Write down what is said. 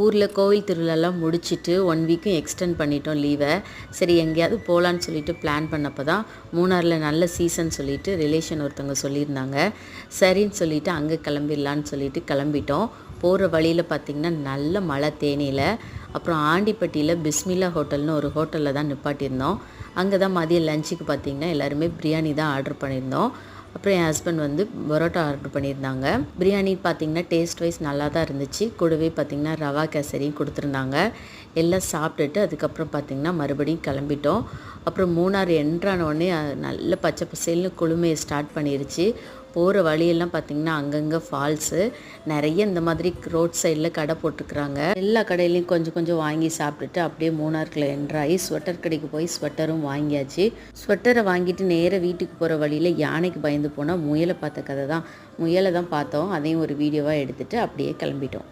ஊரில் கோவில் திருவிழாலாம் முடிச்சுட்டு 1 வீக்கும் எக்ஸ்டெண்ட் பண்ணிட்டோம் லீவை. சரி எங்கேயாவது போகலான்னு சொல்லிட்டு பிளான் பண்ணப்போ தான் மூணாரில் நல்ல சீசன் சொல்லிட்டு ரிலேஷன் ஒருத்தவங்க சொல்லியிருந்தாங்க. சரின்னு சொல்லிட்டு அங்கே கிளம்பிடலான்னு சொல்லிட்டு கிளம்பிட்டோம். போகிற வழியில் பார்த்திங்கன்னா நல்ல மழை தேனியில். அப்புறம் ஆண்டிப்பட்டியில் பிஸ்மில்லா ஹோட்டல்னு ஒரு ஹோட்டலில் தான் நிப்பாட்டியிருந்தோம். அங்கே தான் மதியம் லஞ்சுக்கு பார்த்திங்கன்னா எல்லாருமே பிரியாணி தான் ஆர்டர் பண்ணியிருந்தோம். அப்புறம் என் ஹஸ்பண்ட் வந்து பரோட்டா ஆர்டர் பண்ணியிருந்தாங்க. பிரியாணி பார்த்திங்கன்னா டேஸ்ட் வைஸ் நல்லா தான் இருந்துச்சு. கூடவே பார்த்திங்கன்னா ரவா கேசரியும் கொடுத்துருந்தாங்க. எல்லாம் சாப்பிட்டுட்டு அதுக்கப்புறம் பார்த்திங்கன்னா மறுபடியும் கிளம்பிட்டோம். அப்புறம் மூணார் என்ட்ரானோடனே நல்ல பச்சை பசேல்னு குளுமையை ஸ்டார்ட் பண்ணிருச்சு. போகிற வழியெல்லாம் பார்த்திங்கன்னா அங்கங்கே ஃபால்ஸு, நிறைய இந்த மாதிரி ரோட் சைடில் கடை போட்டுருக்குறாங்க. எல்லா கடையிலையும் கொஞ்சம் கொஞ்சம் வாங்கி சாப்பிட்டுட்டு அப்படியே மூணாருக்குள்ள என்ட்ராகி ஸ்வெட்டர் கடைக்கு போய் ஸ்வெட்டரும் வாங்கியாச்சு. ஸ்வெட்டரை வாங்கிட்டு நேராக வீட்டுக்கு போகிற வழியில் யானைக்கு பயந்து போனால் முயலை பார்த்த கதை தான். முயலை தான் பார்த்தோம். அதையும் ஒரு வீடியோவாக எடுத்துகிட்டு அப்படியே கிளம்பிட்டோம்.